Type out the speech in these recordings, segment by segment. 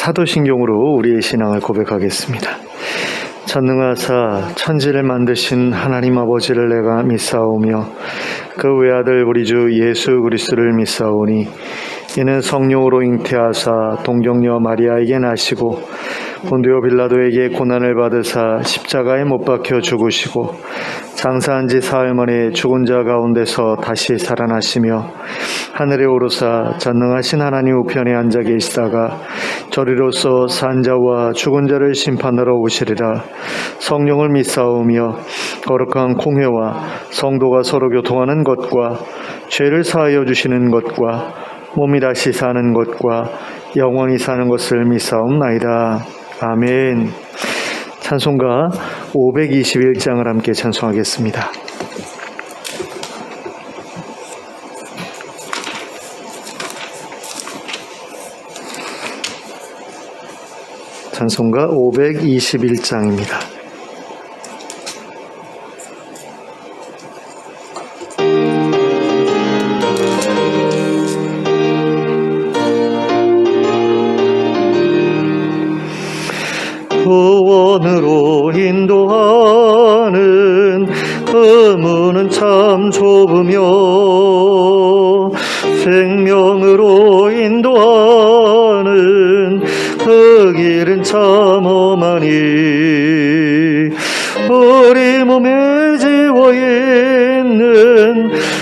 사도신경으로 우리의 신앙을 고백하겠습니다. 전능하사 천지를 만드신 하나님 아버지를 내가 믿사오며 그 외아들 우리 주 예수 그리스도를 믿사오니 이는 성령으로 잉태하사 동정녀 마리아에게 나시고 본디오 빌라도에게 고난을 받으사 십자가에 못 박혀 죽으시고 장사한 지 사흘 만에 죽은 자 가운데서 다시 살아나시며 하늘에 오르사 전능하신 하나님 우편에 앉아 계시다가 저리로서 산 자와 죽은 자를 심판하러 오시리라. 성령을 믿사오며 거룩한 공회와 성도가 서로 교통하는 것과 죄를 사하여 주시는 것과 몸이 다시 사는 것과 영원히 사는 것을 믿사옵나이다. 아멘. 찬송가 521장을 함께 찬송하겠습니다. 찬송가 521장입니다. 구원으로 인도하는 그 문은 참 좁으며 생명으로 인도하는 그 길은 참 험하니 우리 몸에 지워있는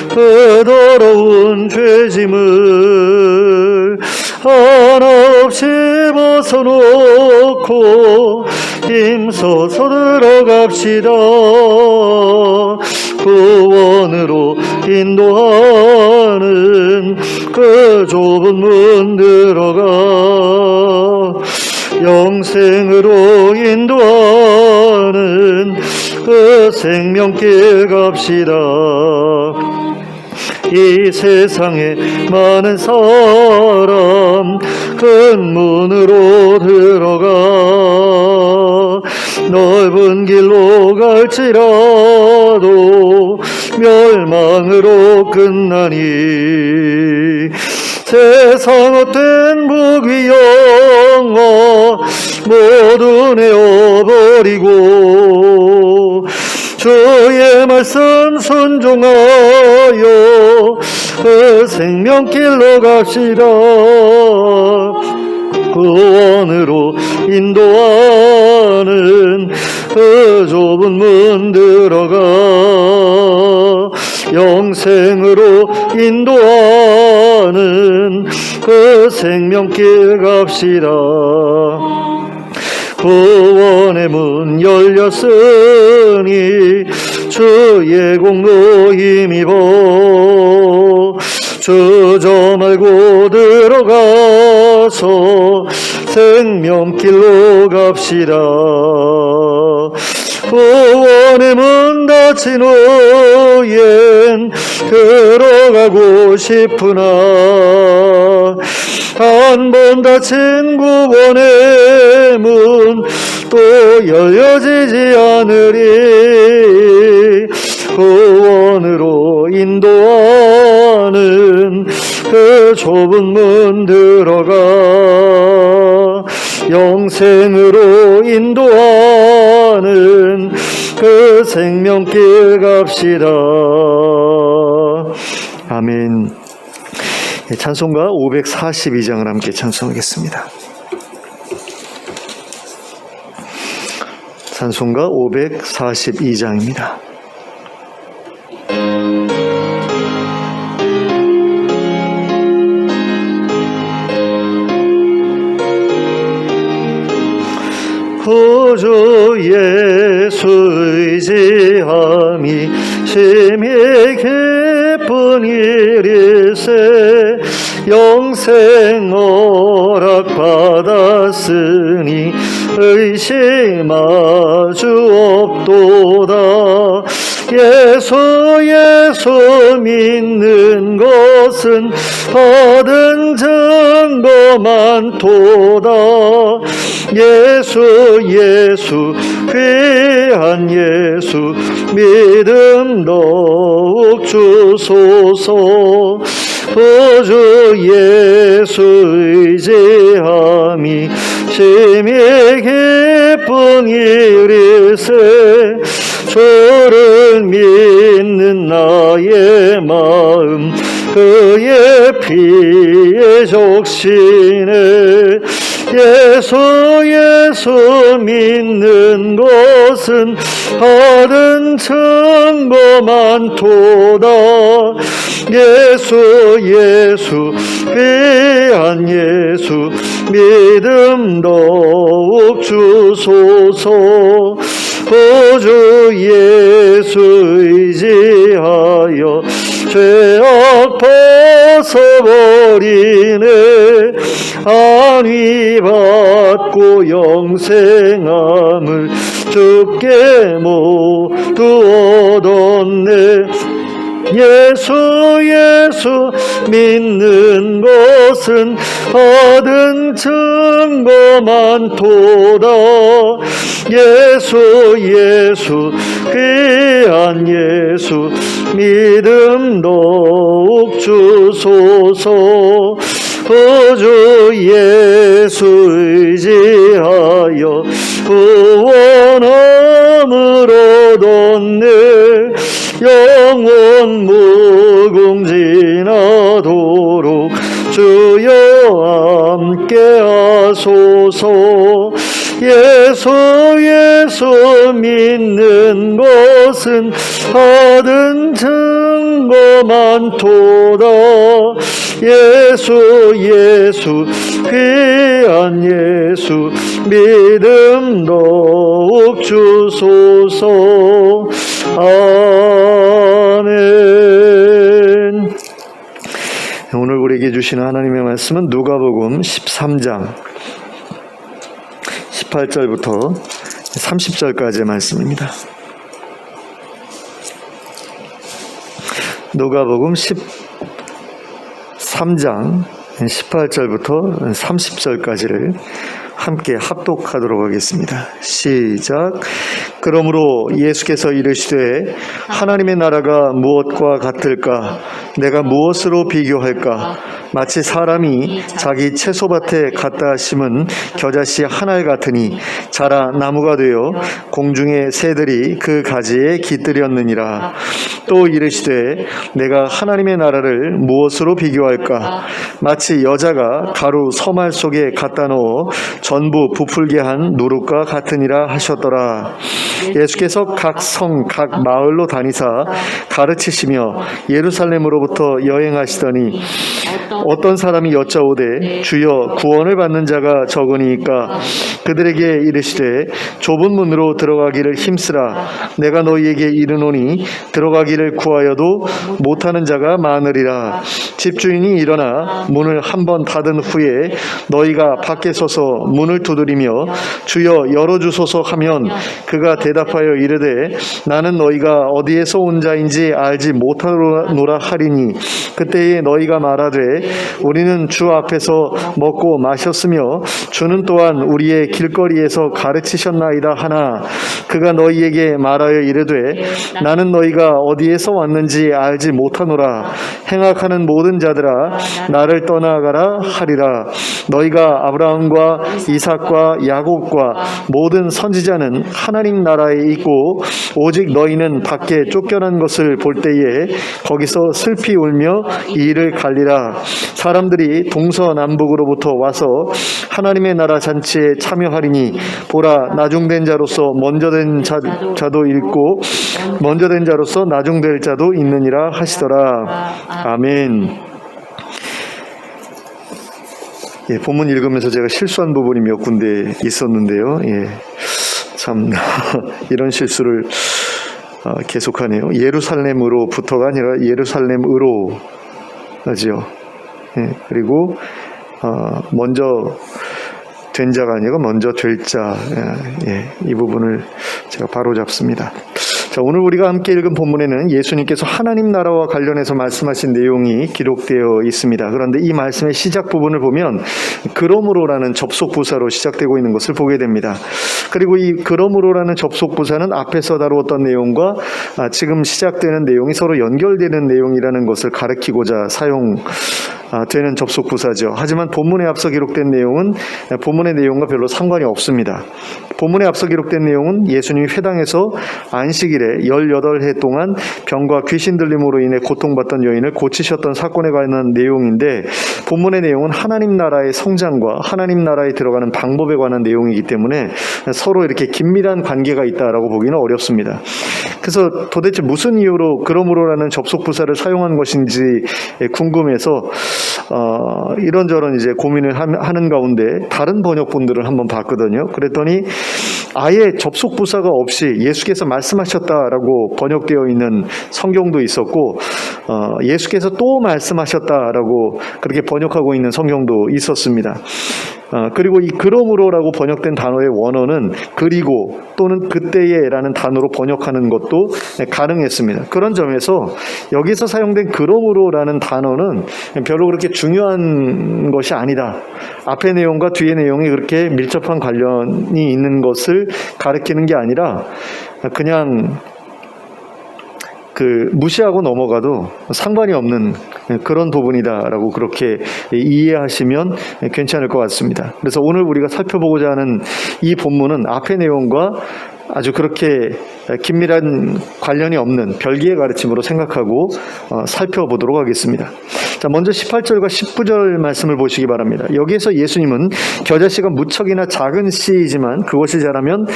그 더러운 죄짐을 하나 없이 벗어놓고 힘써서 들어갑시다. 구원으로 인도하는 그 좁은 문 들어가 영생으로 인도하는 그 생명길 갑시다. 이 세상에 많은 사람 큰 문으로 들어가 넓은 길로 갈지라도 멸망으로 끝나니 세상 헛된 무기 영화 모두 내어버리고 주의 말씀 순종하여 그 생명길로 갑시다. 구원으로 인도하는 그 좁은 문 들어가 영생으로 인도하는 그 생명길 갑시다. 구원의 문 열렸으니 주의 공로 힘입어 주저 말고 들어가서 생명길로 갑시다. 구원의 문 닫힌 후엔 들어가고 싶으나 한 번 닫힌 구원의 문 또 열려지지 않으리. 구원으로 인도하는 그 좁은 문 들어가 영생으로 인도하는 그 생명길 갑시다. 아멘. 찬송가 542장을 함께 찬송하겠습니다. 찬송가 542장입니다. 구주 예수 의지함이 심히 기쁜 일일세 영생 허락 받았으니 의심할 수 없도다. 예수 믿는 것은 받은 증거 많도다. 예수 귀한 예수 믿음 더욱 주소서. 주 예수 의지함이 심히 기쁜 일일세. 주를 믿는 나의 마음 그의 피에 적시네. 예수 믿는 것은 받은 증거만 도다. 예수 귀한 예수 믿음 더욱 주소서. 주 예수 의지하여 죄악 벗어버리네. 안위 받고 영생함을 주께 모두 얻었네. 예수 믿는 것은 얻은 증거만 도다. 예수 귀한 예수 믿음 더욱 주소서. 주 예수 의지하여 구원함을 얻었네. 영원 무궁지나도록 주여 함께 하소서. 예수 믿는 것은 받은 증거만 도다. 예수 귀한 예수 믿음 더욱 주소서. 아멘. 오늘 우리에게 주시는 하나님의 말씀은 누가복음 13장 18절부터 30절까지의 말씀입니다. 누가복음 13장 18절부터 30절까지를 함께 합독하도록 하겠습니다. 시작. 그러므로 예수께서 이르시되 하나님의 나라가 무엇과 같을까? 내가 무엇으로 비교할까? 마치 사람이 자기 채소밭에 갖다 심은 겨자씨 한 알 같으니 자라 나무가 되어 공중의 새들이 그 가지에 깃들였느니라. 또 이르시되 내가 하나님의 나라를 무엇으로 비교할까? 마치 여자가 가루 서말 속에 갖다 넣어 전부 부풀게 한 누룩과 같으니라 하셨더라. 예수께서 각 성, 각 마을로 다니사 가르치시며 예루살렘으로부터 여행하시더니 어떤 사람이 여짜오되 주여 구원을 받는 자가 적으니까? 그들에게 이르시되 좁은 문으로 들어가기를 힘쓰라. 내가 너희에게 이르노니 들어가기를 구하여도 못하는 자가 많으리라. 집주인이 일어나 문을 한번 닫은 후에 너희가 밖에 서서 문을 두드리며 주여 열어주소서 하면 그가 대답하여 이르되 나는 너희가 어디에서 온 자인지 알지 못하노라 하리니 그때에 너희가 말하되 우리는 주 앞에서 먹고 마셨으며 주는 또한 우리의 길거리에서 가르치셨나이다 하나 그가 너희에게 말하여 이르되 나는 너희가 어디에서 왔는지 알지 못하노라. 행악하는 모든 자들아 나를 떠나가라 하리라. 너희가 아브라함과 이삭과 야곱과 모든 선지자는 하나님 나라에 있고 오직 너희는 밖에 쫓겨난 것을 볼 때에 거기서 슬피 울며 이를 갈리라. 사람들이 동서남북으로부터 와서 하나님의 나라 잔치에 참여하리니 보라 나중된 자로서 먼저 된 자도 있고 먼저 된 자로서 나중될 자도 있느니라 하시더라. 아멘. 예, 본문 읽으면서 제가 실수한 부분이 몇 군데 있었는데요. 예, 참 이런 실수를 계속하네요. 예루살렘으로부터가 아니라 예루살렘으로 하지요. 예, 그리고 먼저 된 자가 아니고 먼저 될 자. 예, 이 부분을 제가 바로 잡습니다. 자, 오늘 우리가 함께 읽은 본문에는 예수님께서 하나님 나라와 관련해서 말씀하신 내용이 기록되어 있습니다. 그런데 이 말씀의 시작 부분을 보면 그러므로라는 접속 부사로 시작되고 있는 것을 보게 됩니다. 그리고 이 그러므로라는 접속 부사는 앞에서 다루었던 내용과 지금 시작되는 내용이 서로 연결되는 내용이라는 것을 가리키고자 사용되는 접속 부사죠. 하지만 본문에 앞서 기록된 내용은 본문의 내용과 별로 상관이 없습니다. 본문에 앞서 기록된 내용은 예수님이 회당에서 안식일에 18해 동안 병과 귀신 들림으로 인해 고통받던 여인을 고치셨던 사건에 관한 내용인데, 본문의 내용은 하나님 나라의 성장과 하나님 나라에 들어가는 방법에 관한 내용이기 때문에 서로 이렇게 긴밀한 관계가 있다라고 보기는 어렵습니다. 그래서 도대체 무슨 이유로 그러므로라는 접속 부사를 사용한 것인지 궁금해서 이런저런 이제 고민을 하는 가운데 다른 번역본들을 한번 봤거든요. 그랬더니 아예 접속 부사가 없이 예수께서 말씀하셨다라고 번역되어 있는 성경도 있었고, 예수께서 또 말씀하셨다라고 그렇게 번역하고 있는 성경도 있었습니다. 그리고 이 그러므로라고 번역된 단어의 원어는 그리고 또는 그때에라는 단어로 번역하는 것도 가능했습니다. 그런 점에서 여기서 사용된 그러므로라는 단어는 별로 그렇게 중요한 것이 아니다. 앞의 내용과 뒤의 내용이 그렇게 밀접한 관련이 있는 것을 가리키는 게 아니라 그냥 무시하고 넘어가도 상관이 없는 그런 부분이다라고 그렇게 이해하시면 괜찮을 것 같습니다. 그래서 오늘 우리가 살펴보고자 하는 이 본문은 앞의 내용과 아주 그렇게 긴밀한 관련이 없는 별개의 가르침으로 생각하고 살펴보도록 하겠습니다. 자, 먼저 18절과 19절 말씀을 보시기 바랍니다. 여기에서 예수님은 겨자씨가 무척이나 작은 씨이지만 그것이 자라면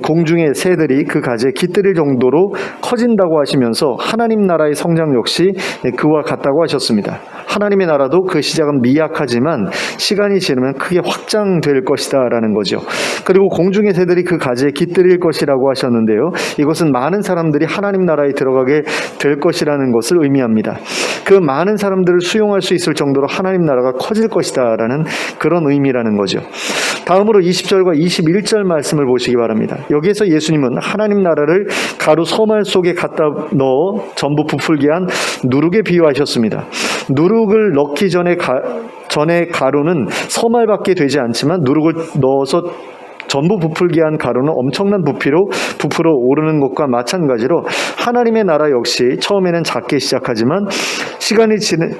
공중의 새들이 그 가지에 깃들일 정도로 커진다고 하시면서 하나님 나라의 성장 역시 그와 같다고 하셨습니다. 하나님의 나라도 그 시작은 미약하지만 시간이 지나면 크게 확장될 것이다 라는 거죠. 그리고 공중의 새들이 그 가지에 깃들일 것이라고 하셨는데요, 이것은 많은 사람들이 하나님 나라에 들어가게 될 것이라는 것을 의미합니다. 그 많은 사람들을 수용할 수 있을 정도로 하나님 나라가 커질 것이다 라는 그런 의미라는 거죠. 다음으로 20절과 21절 말씀을 보시기 바랍니다. 여기에서 예수님은 하나님 나라를 가루 서말 속에 갖다 넣어 전부 부풀게 한 누룩에 비유하셨습니다. 누룩을 넣기 전에 가루는 서말밖에 되지 않지만 누룩을 넣어서 전부 부풀게 한 가루는 엄청난 부피로 부풀어 오르는 것과 마찬가지로 하나님의 나라 역시 처음에는 작게 시작하지만 시간이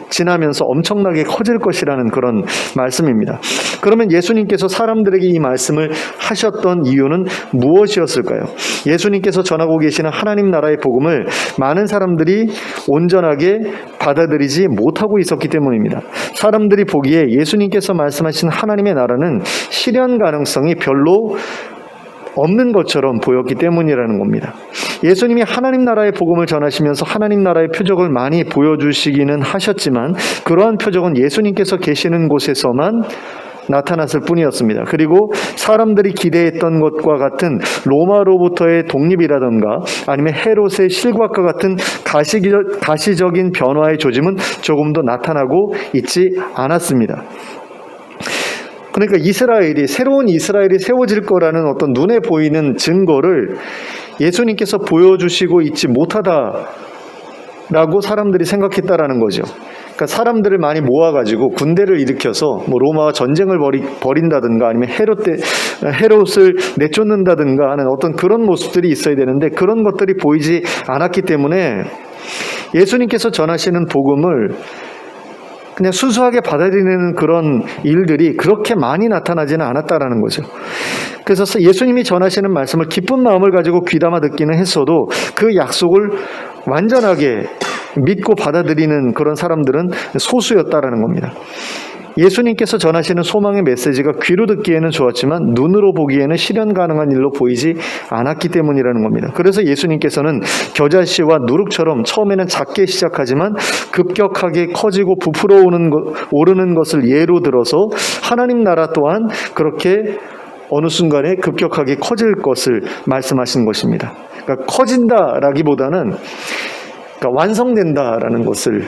지나면서 엄청나게 커질 것이라는 그런 말씀입니다. 그러면 예수님께서 사람들에게 이 말씀을 하셨던 이유는 무엇이었을까요? 예수님께서 전하고 계시는 하나님 나라의 복음을 많은 사람들이 온전하게 받아들이지 못하고 있었기 때문입니다. 사람들이 보기에 예수님께서 말씀하신 하나님의 나라는 실현 가능성이 별로 없는 것처럼 보였기 때문이라는 겁니다. 예수님이 하나님 나라의 복음을 전하시면서 하나님 나라의 표적을 많이 보여주시기는 하셨지만 그러한 표적은 예수님께서 계시는 곳에서만 나타났을 뿐이었습니다. 그리고 사람들이 기대했던 것과 같은 로마로부터의 독립이라든가 아니면 헤롯의 실각과 같은 가시적인 변화의 조짐은 조금도 나타나고 있지 않았습니다. 그러니까 새로운 이스라엘이 세워질 거라는 어떤 눈에 보이는 증거를 예수님께서 보여주시고 있지 못하다라고 사람들이 생각했다라는 거죠. 그러니까 사람들을 많이 모아가지고 군대를 일으켜서 로마와 전쟁을 벌인다든가 아니면 헤롯을 내쫓는다든가 하는 어떤 그런 모습들이 있어야 되는데 그런 것들이 보이지 않았기 때문에 예수님께서 전하시는 복음을 그냥 순수하게 받아들이는 그런 일들이 그렇게 많이 나타나지는 않았다라는 거죠. 그래서 예수님이 전하시는 말씀을 기쁜 마음을 가지고 귀담아 듣기는 했어도 그 약속을 완전하게 믿고 받아들이는 그런 사람들은 소수였다라는 겁니다. 예수님께서 전하시는 소망의 메시지가 귀로 듣기에는 좋았지만 눈으로 보기에는 실현 가능한 일로 보이지 않았기 때문이라는 겁니다. 그래서 예수님께서는 겨자씨와 누룩처럼 처음에는 작게 시작하지만 급격하게 커지고 부풀어 오르는 것을 예로 들어서 하나님 나라 또한 그렇게 어느 순간에 급격하게 커질 것을 말씀하신 것입니다. 그러니까 커진다라기보다는 완성된다라는 것을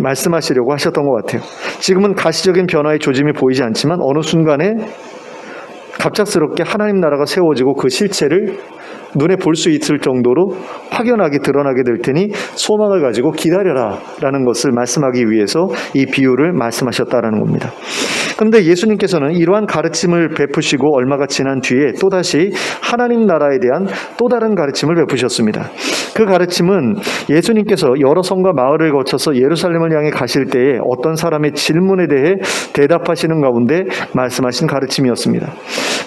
말씀하시려고 하셨던 것 같아요. 지금은 가시적인 변화의 조짐이 보이지 않지만 어느 순간에 갑작스럽게 하나님 나라가 세워지고 그 실체를 눈에 볼 수 있을 정도로 확연하게 드러나게 될 테니 소망을 가지고 기다려라 라는 것을 말씀하기 위해서 이 비유를 말씀하셨다라는 겁니다. 그런데 예수님께서는 이러한 가르침을 베푸시고 얼마가 지난 뒤에 또다시 하나님 나라에 대한 또 다른 가르침을 베푸셨습니다. 그 가르침은 예수님께서 여러 성과 마을을 거쳐서 예루살렘을 향해 가실 때에 어떤 사람의 질문에 대해 대답하시는 가운데 말씀하신 가르침이었습니다.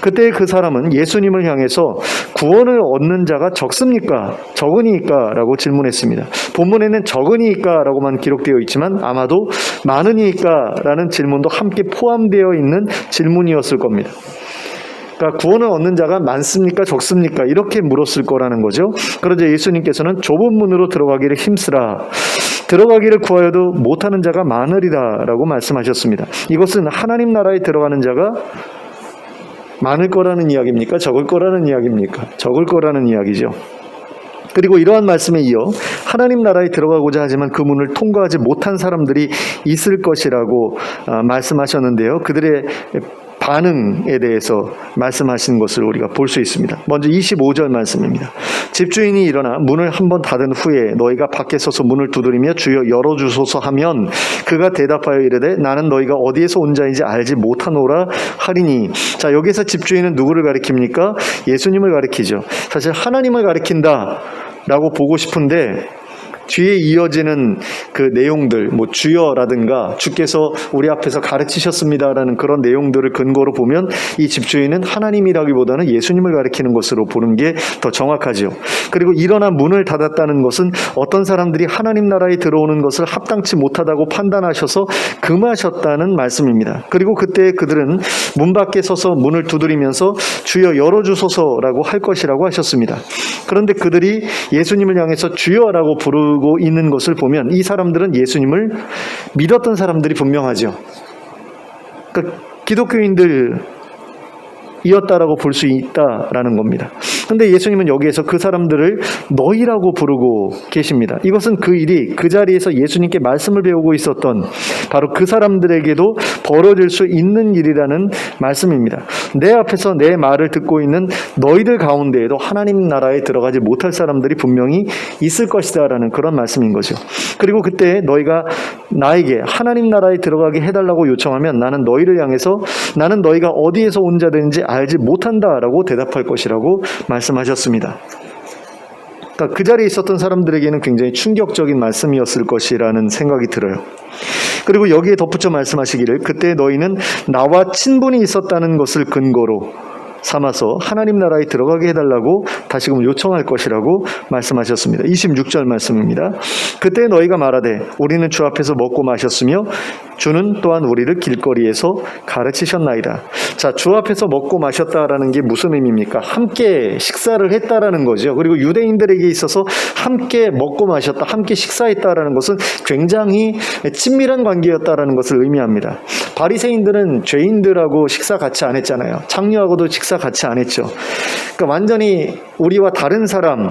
그때 그 사람은 예수님을 향해서 구원을 얻는 자가 적습니까? 적으니까? 라고 질문했습니다. 본문에는 적으니까? 라고만 기록되어 있지만 아마도 많으니까? 라는 질문도 함께 포함되어 있는 질문이었을 겁니다. 그러니까 구원을 얻는 자가 많습니까? 적습니까? 이렇게 물었을 거라는 거죠. 그러자 예수님께서는 좁은 문으로 들어가기를 힘쓰라. 들어가기를 구하여도 못하는 자가 많으리라 라고 말씀하셨습니다. 이것은 하나님 나라에 들어가는 자가 많을 거라는 이야기입니까? 적을 거라는 이야기입니까? 적을 거라는 이야기죠. 그리고 이러한 말씀에 이어 하나님 나라에 들어가고자 하지만 그 문을 통과하지 못한 사람들이 있을 것이라고 말씀하셨는데요. 그들의 반응에 대해서 말씀하신 것을 우리가 볼 수 있습니다. 먼저 25절 말씀입니다. 집주인이 일어나 문을 한번 닫은 후에 너희가 밖에 서서 문을 두드리며 주여 열어주소서 하면 그가 대답하여 이르되 나는 너희가 어디에서 온 자인지 알지 못하노라 하리니. 자, 여기서 집주인은 누구를 가리킵니까? 예수님을 가리키죠. 사실 하나님을 가리킨다 라고 보고 싶은데 뒤에 이어지는 그 내용들, 주여라든가 주께서 우리 앞에서 가르치셨습니다라는 그런 내용들을 근거로 보면 이 집주인은 하나님이라기보다는 예수님을 가리키는 것으로 보는 게 더 정확하죠. 그리고 일어나 문을 닫았다는 것은 어떤 사람들이 하나님 나라에 들어오는 것을 합당치 못하다고 판단하셔서 금하셨다는 말씀입니다. 그리고 그때 그들은 문 밖에 서서 문을 두드리면서 주여 열어주소서라고 할 것이라고 하셨습니다. 그런데 그들이 예수님을 향해서 주여라고 부르고 있는 것을 보면 이 사람들은 예수님을 믿었던 사람들이 분명하죠. 그러니까 기독교인들이었다라고 볼 수 있다라는 겁니다. 그런데 예수님은 여기에서 그 사람들을 너희라고 부르고 계십니다. 이것은 그 일이 그 자리에서 예수님께 말씀을 배우고 있었던 바로 그 사람들에게도 벌어질 수 있는 일이라는 말씀입니다. 내 앞에서 내 말을 듣고 있는 너희들 가운데에도 하나님 나라에 들어가지 못할 사람들이 분명히 있을 것이다 라는 그런 말씀인 거죠. 그리고 그때 너희가 나에게 하나님 나라에 들어가게 해달라고 요청하면 나는 너희를 향해서 나는 너희가 어디에서 온 자들인지 알지 못한다라고 대답할 것이라고 말씀하셨습니다. 그러니까 그 자리에 있었던 사람들에게는 굉장히 충격적인 말씀이었을 것이라는 생각이 들어요. 그리고 여기에 덧붙여 말씀하시기를 그때 너희는 나와 친분이 있었다는 것을 근거로 삼아서 하나님 나라에 들어가게 해달라고 다시금 요청할 것이라고 말씀하셨습니다. 26절 말씀입니다. 그때 너희가 말하되 우리는 주 앞에서 먹고 마셨으며 주는 또한 우리를 길거리에서 가르치셨나이다. 자, 주 앞에서 먹고 마셨다라는 게 무슨 의미입니까? 함께 식사를 했다라는 거죠. 그리고 유대인들에게 있어서 함께 먹고 마셨다, 함께 식사했다라는 것은 굉장히 친밀한 관계였다라는 것을 의미합니다. 바리새인들은 죄인들하고 식사 같이 안 했잖아요. 장녀하고도 식사 같이 안 했죠. 그러니까 완전히 우리와 다른 사람,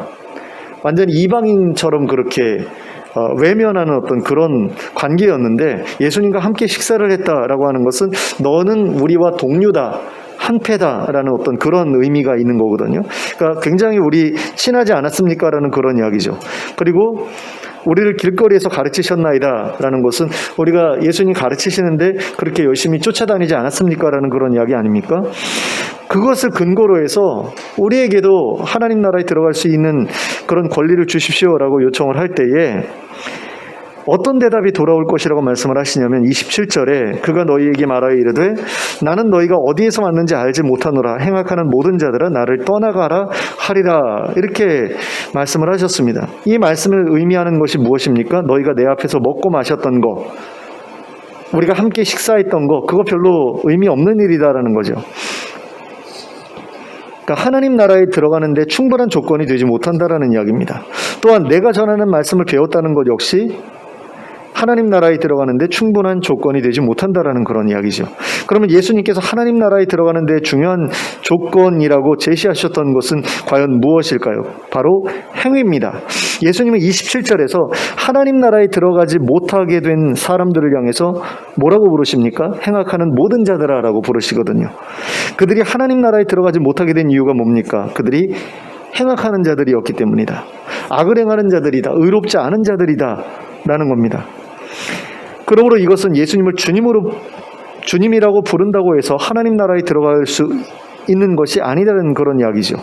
완전히 이방인처럼 그렇게 외면하는 어떤 그런 관계였는데 예수님과 함께 식사를 했다라고 하는 것은 너는 우리와 동료다, 한패다라는 어떤 그런 의미가 있는 거거든요. 그러니까 굉장히 우리 친하지 않았습니까? 라는 그런 이야기죠. 그리고 우리를 길거리에서 가르치셨나이다 라는 것은 우리가 예수님 가르치시는데 그렇게 열심히 쫓아다니지 않았습니까? 라는 그런 이야기 아닙니까? 그것을 근거로 해서 우리에게도 하나님 나라에 들어갈 수 있는 그런 권리를 주십시오라고 요청을 할 때에 어떤 대답이 돌아올 것이라고 말씀을 하시냐면 27절에 그가 너희에게 말하여 이르되 나는 너희가 어디에서 왔는지 알지 못하노라 행악하는 모든 자들아 나를 떠나가라 하리라 이렇게 말씀을 하셨습니다. 이 말씀을 의미하는 것이 무엇입니까? 너희가 내 앞에서 먹고 마셨던 거, 우리가 함께 식사했던 거, 그거 별로 의미 없는 일이다라는 거죠. 그러니까 하나님 나라에 들어가는데 충분한 조건이 되지 못한다라는 이야기입니다. 또한 내가 전하는 말씀을 배웠다는 것 역시 하나님 나라에 들어가는데 충분한 조건이 되지 못한다라는 그런 이야기죠. 그러면 예수님께서 하나님 나라에 들어가는데 중요한 조건이라고 제시하셨던 것은 과연 무엇일까요? 바로 행위입니다. 예수님은 27절에서 하나님 나라에 들어가지 못하게 된 사람들을 향해서 뭐라고 부르십니까? 행악하는 모든 자들아라고 부르시거든요. 그들이 하나님 나라에 들어가지 못하게 된 이유가 뭡니까? 그들이 행악하는 자들이었기 때문이다. 악을 행하는 자들이다. 의롭지 않은 자들이다 라는 겁니다. 그러므로 이것은 예수님을 주님이라고 부른다고 해서 하나님 나라에 들어갈 수 있는 것이 아니라는 그런 이야기죠.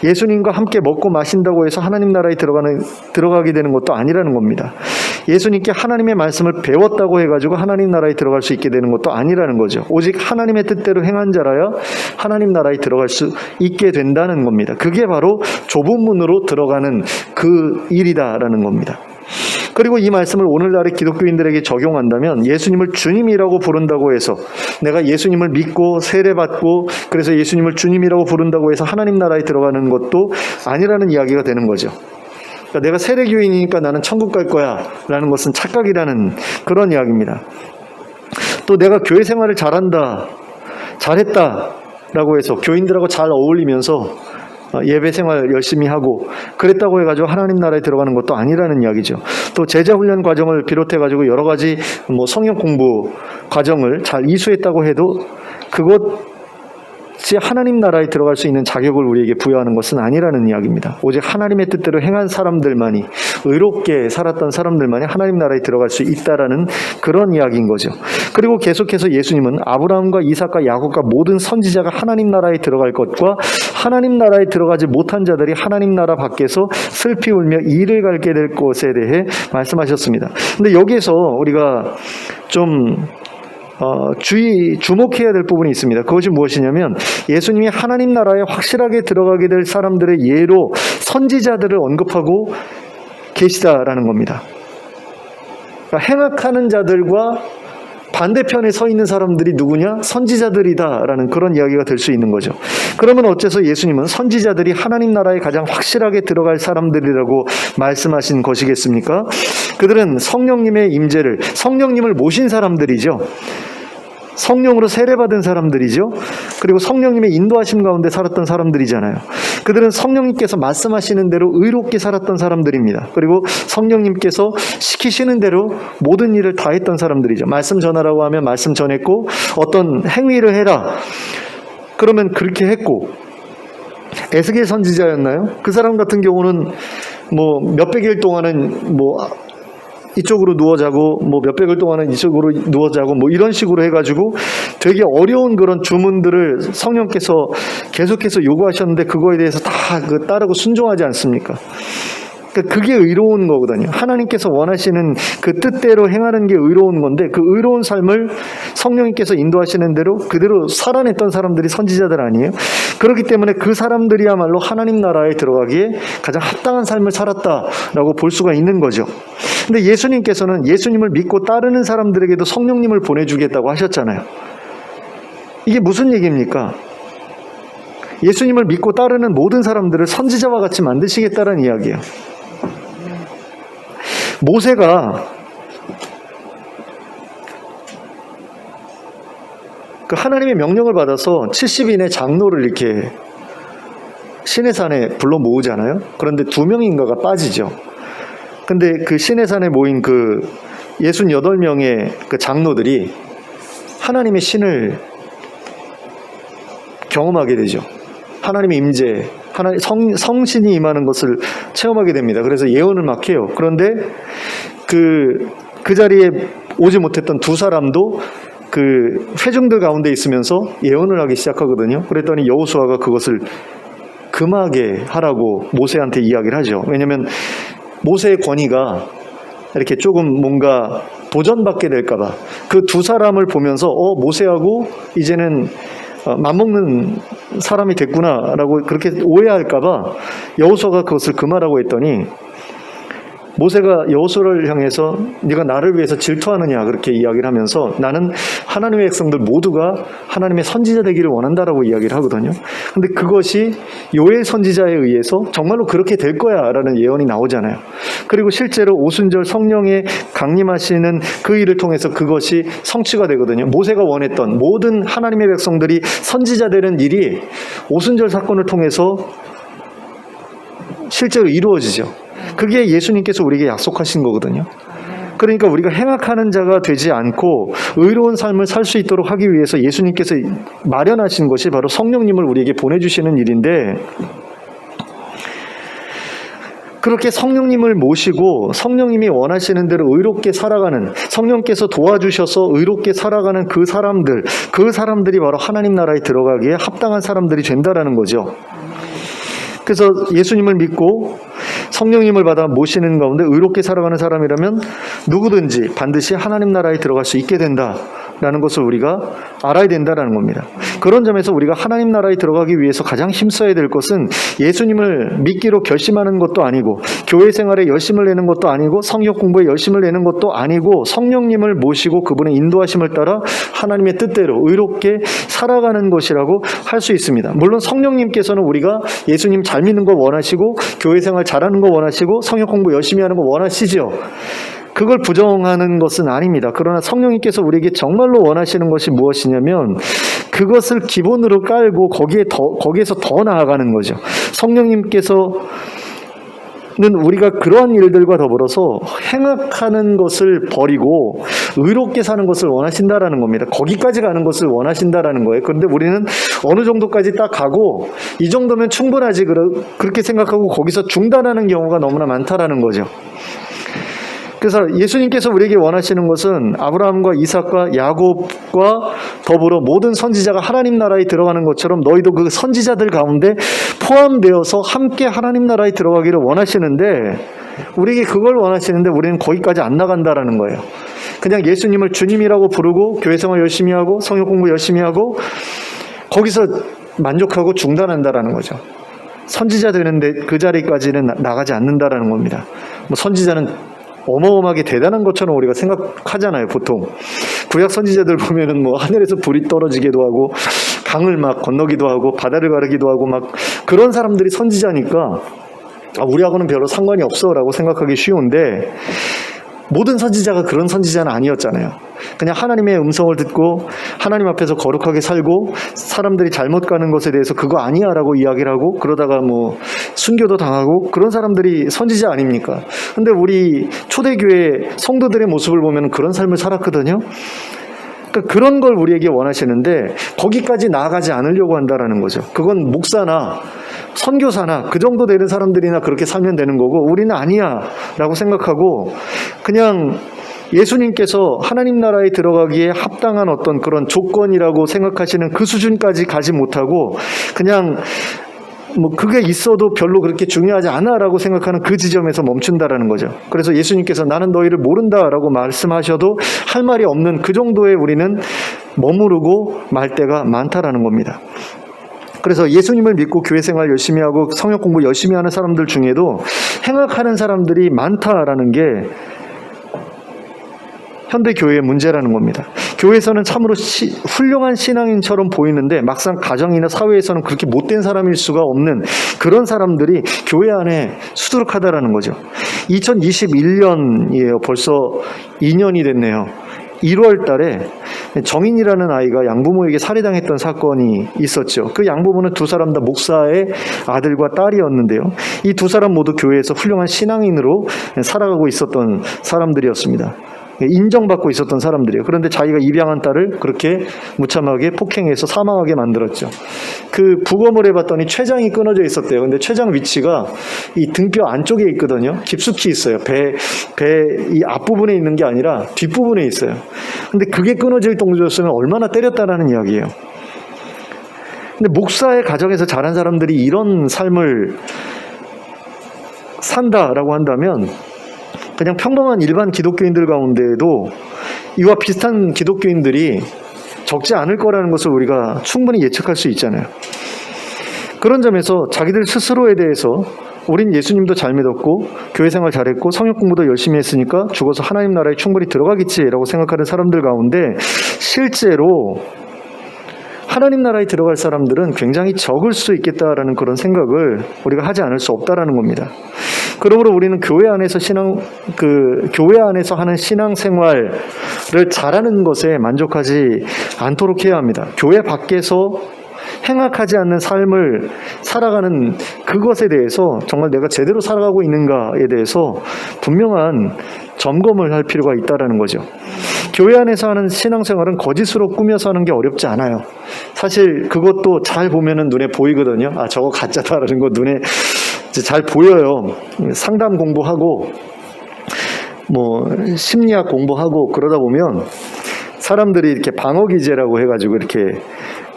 예수님과 함께 먹고 마신다고 해서 하나님 나라에 들어가게 되는 것도 아니라는 겁니다. 예수님께 하나님의 말씀을 배웠다고 해가지고 하나님 나라에 들어갈 수 있게 되는 것도 아니라는 거죠. 오직 하나님의 뜻대로 행한 자라야 하나님 나라에 들어갈 수 있게 된다는 겁니다. 그게 바로 좁은 문으로 들어가는 그 일이다라는 겁니다. 그리고 이 말씀을 오늘날의 기독교인들에게 적용한다면 예수님을 주님이라고 부른다고 해서 내가 예수님을 믿고 세례받고 그래서 예수님을 주님이라고 부른다고 해서 하나님 나라에 들어가는 것도 아니라는 이야기가 되는 거죠. 그러니까 내가 세례교인이니까 나는 천국 갈 거야 라는 것은 착각이라는 그런 이야기입니다. 또 내가 교회 생활을 잘했다 라고 해서 교인들하고 잘 어울리면서 예배 생활 열심히 하고 그랬다고 해가지고 하나님 나라에 들어가는 것도 아니라는 이야기죠. 또 제자 훈련 과정을 비롯해가지고 여러 가지 성경 공부 과정을 잘 이수했다고 해도 그것이 하나님 나라에 들어갈 수 있는 자격을 우리에게 부여하는 것은 아니라는 이야기입니다. 오직 하나님의 뜻대로 행한 사람들만이, 의롭게 살았던 사람들만이 하나님 나라에 들어갈 수 있다라는 그런 이야기인 거죠. 그리고 계속해서 예수님은 아브라함과 이삭과 야곱과 모든 선지자가 하나님 나라에 들어갈 것과 하나님 나라에 들어가지 못한 자들이 하나님 나라 밖에서 슬피 울며 이를 갈게 될 것에 대해 말씀하셨습니다. 근데 여기에서 우리가 좀 주목해야 될 부분이 있습니다. 그것이 무엇이냐면 예수님이 하나님 나라에 확실하게 들어가게 될 사람들의 예로 선지자들을 언급하고 계시다라는 겁니다. 그러니까 행악하는 자들과 반대편에 서 있는 사람들이 누구냐? 선지자들이다라는 그런 이야기가 될 수 있는 거죠. 그러면 어째서 예수님은 선지자들이 하나님 나라에 가장 확실하게 들어갈 사람들이라고 말씀하신 것이겠습니까? 그들은 성령님의 임재를, 성령님을 모신 사람들이죠. 성령으로 세례받은 사람들이죠. 그리고 성령님의 인도하심 가운데 살았던 사람들이잖아요. 그들은 성령님께서 말씀하시는 대로 의롭게 살았던 사람들입니다. 그리고 성령님께서 시키시는 대로 모든 일을 다 했던 사람들이죠. 말씀 전하라고 하면 말씀 전했고, 어떤 행위를 해라 그러면 그렇게 했고, 에스겔 선지자였나요? 그 사람 같은 경우는 몇백일 동안은 이쪽으로 누워 자고 몇백일 동안은 이쪽으로 누워 자고 이런 식으로 해가지고 되게 어려운 그런 주문들을 성령께서 계속해서 요구하셨는데 그거에 대해서 다 따르고 순종하지 않습니까? 그게 의로운 거거든요. 하나님께서 원하시는 그 뜻대로 행하는 게 의로운 건데 그 의로운 삶을 성령님께서 인도하시는 대로 그대로 살아냈던 사람들이 선지자들 아니에요? 그렇기 때문에 그 사람들이야말로 하나님 나라에 들어가기에 가장 합당한 삶을 살았다라고 볼 수가 있는 거죠. 근데 예수님께서는 예수님을 믿고 따르는 사람들에게도 성령님을 보내주겠다고 하셨잖아요. 이게 무슨 얘기입니까? 예수님을 믿고 따르는 모든 사람들을 선지자와 같이 만드시겠다는 이야기예요. 모세가 그 하나님의 명령을 받아서 70인의 장로를 이렇게 시내산에 불러 모으잖아요. 그런데 2명인가가 빠지죠. 근데 그 시내산에 모인 그 68명의 그 장로들이 하나님의 신을 경험하게 되죠. 하나님의 임재, 성신이 임하는 것을 체험하게 됩니다. 그래서 예언을 막 해요. 그런데 그 자리에 오지 못했던 2사람도 그 회중들 가운데 있으면서 예언을 하기 시작하거든요. 그랬더니 여호수아가 그것을 금하게 하라고 모세한테 이야기를 하죠. 왜냐하면 모세의 권위가 이렇게 조금 뭔가 도전받게 될까봐 그 2사람을 보면서 모세하고 이제는 맞먹는 사람이 됐구나라고 그렇게 오해할까봐 여호수아가 그것을 금하라고 했더니 모세가 여호수아를 향해서 네가 나를 위해서 질투하느냐 그렇게 이야기를 하면서 나는 하나님의 백성들 모두가 하나님의 선지자 되기를 원한다라고 이야기를 하거든요. 근데 그것이 요엘 선지자에 의해서 정말로 그렇게 될 거야 라는 예언이 나오잖아요. 그리고 실제로 오순절 성령의 강림하시는 그 일을 통해서 그것이 성취가 되거든요. 모세가 원했던 모든 하나님의 백성들이 선지자 되는 일이 오순절 사건을 통해서 실제로 이루어지죠. 그게 예수님께서 우리에게 약속하신 거거든요. 그러니까 우리가 행악하는 자가 되지 않고 의로운 삶을 살 수 있도록 하기 위해서 예수님께서 마련하신 것이 바로 성령님을 우리에게 보내주시는 일인데, 그렇게 성령님을 모시고 성령님이 원하시는 대로 의롭게 살아가는, 성령께서 도와주셔서 의롭게 살아가는 그 사람들이 바로 하나님 나라에 들어가기에 합당한 사람들이 된다라는 거죠. 그래서 예수님을 믿고 성령님을 받아 모시는 가운데 의롭게 살아가는 사람이라면 누구든지 반드시 하나님 나라에 들어갈 수 있게 된다라는 것을 우리가 알아야 된다라는 겁니다. 그런 점에서 우리가 하나님 나라에 들어가기 위해서 가장 힘써야 될 것은 예수님을 믿기로 결심하는 것도 아니고, 교회 생활에 열심을 내는 것도 아니고, 성역 공부에 열심을 내는 것도 아니고, 성령님을 모시고 그분의 인도하심을 따라 하나님의 뜻대로 의롭게 살아가는 것이라고 할 수 있습니다. 물론 성령님께서는 우리가 예수님 잘 믿는 거 원하시고, 교회 생활 잘하는 거 원하시고, 성역 공부 열심히 하는 거 원하시죠. 그걸 부정하는 것은 아닙니다. 그러나 성령님께서 우리에게 정말로 원하시는 것이 무엇이냐면 그것을 기본으로 깔고 거기에서 더 나아가는 거죠. 성령님께서는 우리가 그러한 일들과 더불어서 행악하는 것을 버리고 의롭게 사는 것을 원하신다라는 겁니다. 거기까지 가는 것을 원하신다라는 거예요. 그런데 우리는 어느 정도까지 딱 가고 이 정도면 충분하지 그렇게 생각하고 거기서 중단하는 경우가 너무나 많다라는 거죠. 그래서 예수님께서 우리에게 원하시는 것은 아브라함과 이삭과 야곱과 더불어 모든 선지자가 하나님 나라에 들어가는 것처럼 너희도 그 선지자들 가운데 포함되어서 함께 하나님 나라에 들어가기를 원하시는데, 우리에게 그걸 원하시는데 우리는 거기까지 안 나간다라는 거예요. 그냥 예수님을 주님이라고 부르고 교회 생활 열심히 하고 성역 공부 열심히 하고 거기서 만족하고 중단한다라는 거죠. 선지자 되는데 그 자리까지는 나가지 않는다라는 겁니다. 선지자는 어마어마하게 대단한 것처럼 우리가 생각하잖아요, 보통. 구약 선지자들 보면은 하늘에서 불이 떨어지기도 하고, 강을 막 건너기도 하고, 바다를 가르기도 하고, 막 그런 사람들이 선지자니까, 우리하고는 별로 상관이 없어라고 생각하기 쉬운데, 모든 선지자가 그런 선지자는 아니었잖아요. 그냥 하나님의 음성을 듣고 하나님 앞에서 거룩하게 살고 사람들이 잘못 가는 것에 대해서 그거 아니야 라고 이야기를 하고, 그러다가 순교도 당하고 그런 사람들이 선지자 아닙니까? 근데 우리 초대교회 성도들의 모습을 보면 그런 삶을 살았거든요. 그러니까 그런 걸 우리에게 원하시는데 거기까지 나아가지 않으려고 한다라는 거죠. 그건 목사나 선교사나 그 정도 되는 사람들이나 그렇게 살면 되는 거고, 우리는 아니야 라고 생각하고 그냥 예수님께서 하나님 나라에 들어가기에 합당한 어떤 그런 조건이라고 생각하시는 그 수준까지 가지 못하고 그냥 그게 있어도 별로 그렇게 중요하지 않아 라고 생각하는 그 지점에서 멈춘다라는 거죠. 그래서 예수님께서 나는 너희를 모른다 라고 말씀하셔도 할 말이 없는 그 정도에 우리는 머무르고 말 때가 많다라는 겁니다. 그래서 예수님을 믿고 교회 생활 열심히 하고 성역 공부 열심히 하는 사람들 중에도 행악하는 사람들이 많다라는 게 현대 교회의 문제라는 겁니다. 교회에서는 참으로 훌륭한 신앙인처럼 보이는데 막상 가정이나 사회에서는 그렇게 못된 사람일 수가 없는 그런 사람들이 교회 안에 수두룩하다라는 거죠. 2021년이에요. 벌써 2년이 됐네요. 1월 달에 정인이라는 아이가 양부모에게 살해당했던 사건이 있었죠. 그 양부모는 두 사람 다 목사의 아들과 딸이었는데요. 이 두 사람 모두 교회에서 훌륭한 신앙인으로 살아가고 있었던 사람들이었습니다. 인정받고 있었던 사람들이에요. 그런데 자기가 입양한 딸을 그렇게 무참하게 폭행해서 사망하게 만들었죠. 그 부검을 해봤더니 췌장이 끊어져 있었대요. 근데 췌장 위치가 이 등뼈 안쪽에 있거든요. 깊숙이 있어요. 배 이 앞부분에 있는 게 아니라 뒷부분에 있어요. 근데 그게 끊어질 정도였으면 얼마나 때렸다라는 이야기예요. 근데 목사의 가정에서 자란 사람들이 이런 삶을 산다라고 한다면 그냥 평범한 일반 기독교인들 가운데에도 이와 비슷한 기독교인들이 적지 않을 거라는 것을 우리가 충분히 예측할 수 있잖아요. 그런 점에서 자기들 스스로에 대해서 우린 예수님도 잘 믿었고 교회 생활 잘했고 성역 공부도 열심히 했으니까 죽어서 하나님 나라에 충분히 들어가겠지라고 생각하는 사람들 가운데 실제로 하나님 나라에 들어갈 사람들은 굉장히 적을 수 있겠다라는 그런 생각을 우리가 하지 않을 수 없다라는 겁니다. 그러므로 우리는 교회 안에서 교회 안에서 하는 신앙생활을 잘하는 것에 만족하지 않도록 해야 합니다. 교회 밖에서 행악하지 않는 삶을 살아가는 그것에 대해서 정말 내가 제대로 살아가고 있는가에 대해서 분명한 점검을 할 필요가 있다라는 거죠. 교회 안에서 하는 신앙생활은 거짓으로 꾸며서 하는 게 어렵지 않아요. 사실 그것도 잘 보면은 눈에 보이거든요. 저거 가짜다라는 거 눈에 이제 잘 보여요. 상담 공부하고 뭐 심리학 공부하고 그러다 보면 사람들이 이렇게 방어 기제라고 해가지고 이렇게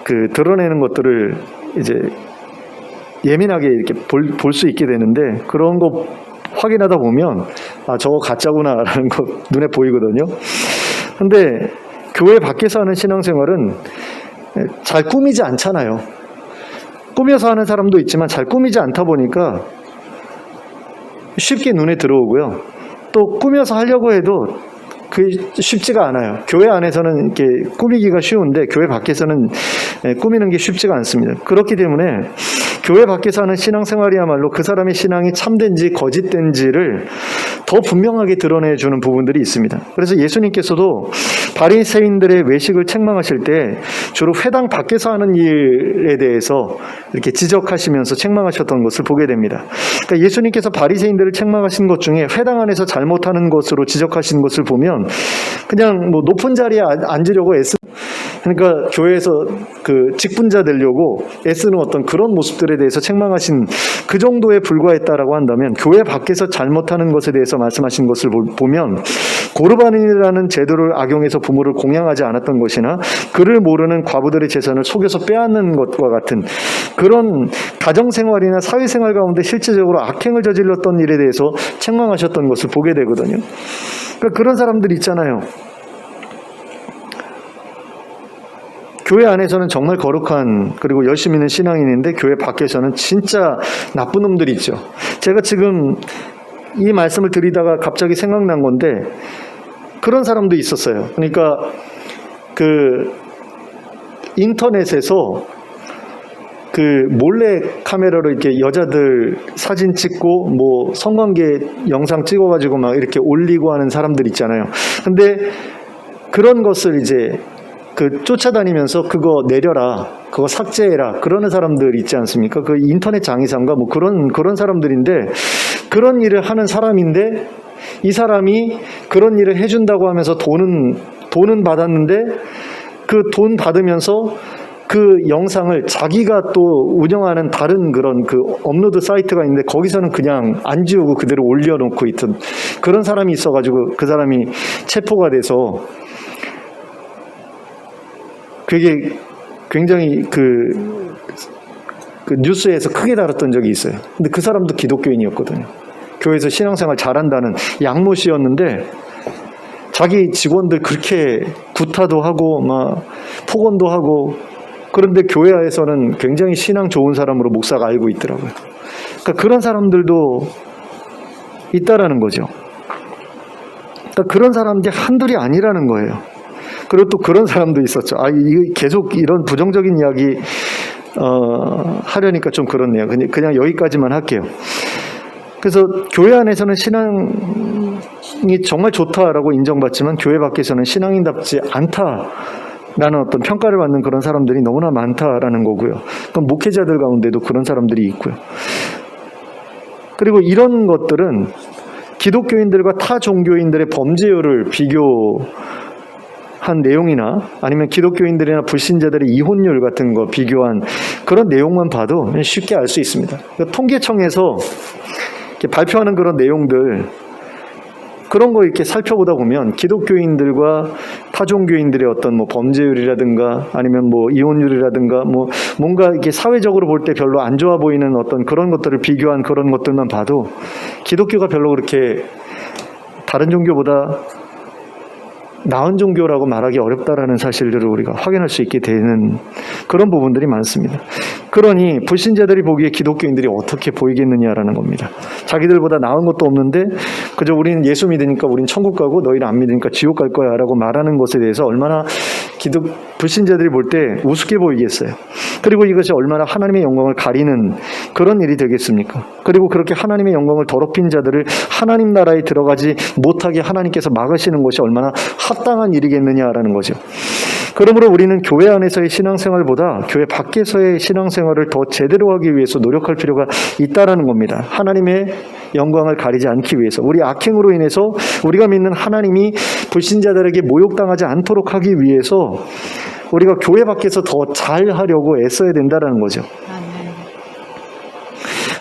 그 드러내는 것들을 이제 예민하게 이렇게 볼 수 있게 되는데, 그런 거 확인하다 보면 아, 저거 가짜구나라는 거 눈에 보이거든요. 근데 교회 밖에서 하는 신앙생활은 잘 꾸미지 않잖아요. 꾸며서 하는 사람도 있지만 잘 꾸미지 않다 보니까 쉽게 눈에 들어오고요. 또 꾸며서 하려고 해도 그게 쉽지가 않아요. 교회 안에서는 이렇게 꾸미기가 쉬운데 교회 밖에서는 꾸미는 게 쉽지가 않습니다. 그렇기 때문에 교회 밖에서 하는 신앙생활이야말로 그 사람의 신앙이 참된지 거짓된지를 더 분명하게 드러내주는 부분들이 있습니다. 그래서 예수님께서도 바리새인들의 외식을 책망하실 때 주로 회당 밖에서 하는 일에 대해서 이렇게 지적하시면서 책망하셨던 것을 보게 됩니다. 그러니까 예수님께서 바리새인들을 책망하신 것 중에 회당 안에서 잘못하는 것으로 지적하신 것을 보면 그냥 뭐 높은 자리에 앉으려고 그러니까 교회에서 그 직분자 되려고 애쓰는 어떤 그런 모습들에 대해서 책망하신 그 정도에 불과했다라고 한다면, 교회 밖에서 잘못하는 것에 대해서 말씀하신 것을 보면 고르반이라는 제도를 악용해서 부모를 공양하지 않았던 것이나 그를 모르는 과부들의 재산을 속여서 빼앗는 것과 같은 그런 가정생활이나 사회생활 가운데 실제적으로 악행을 저질렀던 일에 대해서 책망하셨던 것을 보게 되거든요. 그러니까 그런 사람들 있잖아요. 교회 안에서는 정말 거룩한 그리고 열심히 있는 신앙인인데 교회 밖에서는 진짜 나쁜 놈들이 있죠. 제가 지금 이 말씀을 드리다가 갑자기 생각난 건데 그런 사람도 있었어요. 그러니까 그 인터넷에서 그 몰래 카메라로 이렇게 여자들 사진 찍고 뭐 성관계 영상 찍어가지고 막 이렇게 올리고 하는 사람들 있잖아요. 근데 그런 것을 이제 그 쫓아다니면서 그거 내려라, 그거 삭제해라, 그러는 사람들 있지 않습니까? 그 인터넷 장의사인가 뭐 그런 사람들인데, 그런 일을 하는 사람인데 이 사람이 그런 일을 해준다고 하면서 돈은 받았는데 그 돈 받으면서 그 영상을 자기가 또 운영하는 다른 그런 그 업로드 사이트가 있는데 거기서는 그냥 안 지우고 그대로 올려놓고 있던 그런 사람이 있어가지고 그 사람이 체포가 돼서 그게 굉장히 그 뉴스에서 크게 다뤘던 적이 있어요. 근데 그 사람도 기독교인이었거든요. 교회에서 신앙생활 잘한다는 양모 씨였는데 자기 직원들 그렇게 구타도 하고 막 폭언도 하고, 그런데 교회에서는 굉장히 신앙 좋은 사람으로 목사가 알고 있더라고요. 그러니까 그런 사람들도 있다라는 거죠. 그러니까 그런 사람들이 한둘이 아니라는 거예요. 그리고 또 그런 사람도 있었죠. 이거 계속 이런 부정적인 이야기 하려니까 좀 그렇네요. 그냥 여기까지만 할게요. 그래서 교회 안에서는 신앙이 정말 좋다라고 인정받지만 교회 밖에서는 신앙인답지 않다라는 어떤 평가를 받는 그런 사람들이 너무나 많다라는 거고요. 그럼 목회자들 가운데도 그런 사람들이 있고요. 그리고 이런 것들은 기독교인들과 타 종교인들의 범죄율을 비교한 내용이나 아니면 기독교인들이나 불신자들의 이혼율 같은 거 비교한 그런 내용만 봐도 쉽게 알 수 있습니다. 그러니까 통계청에서 이렇게 발표하는 그런 내용들, 그런 거 이렇게 살펴보다 보면 기독교인들과 타종교인들의 어떤 뭐 범죄율이라든가 아니면 뭐 이혼율이라든가 뭐 뭔가 이렇게 사회적으로 볼 때 별로 안 좋아 보이는 어떤 그런 것들을 비교한 그런 것들만 봐도 기독교가 별로 그렇게 다른 종교보다 나은 종교라고 말하기 어렵다라는 사실들을 우리가 확인할 수 있게 되는 그런 부분들이 많습니다. 그러니 불신자들이 보기에 기독교인들이 어떻게 보이겠느냐라는 겁니다. 자기들보다 나은 것도 없는데 그저 우리는 예수 믿으니까 우린 천국 가고 너희는 안 믿으니까 지옥 갈 거야 라고 말하는 것에 대해서 얼마나 불신자들이 볼 때 우습게 보이겠어요. 그리고 이것이 얼마나 하나님의 영광을 가리는 그런 일이 되겠습니까? 그리고 그렇게 하나님의 영광을 더럽힌 자들을 하나님 나라에 들어가지 못하게 하나님께서 막으시는 것이 얼마나 합당한 일이겠느냐라는 거죠. 그러므로 우리는 교회 안에서의 신앙생활보다 교회 밖에서의 신앙생활을 더 제대로 하기 위해서 노력할 필요가 있다라는 겁니다. 하나님의 영광을 가리지 않기 위해서, 우리 악행으로 인해서 우리가 믿는 하나님이 불신자들에게 모욕당하지 않도록 하기 위해서 우리가 교회 밖에서 더 잘하려고 애써야 된다라는 거죠.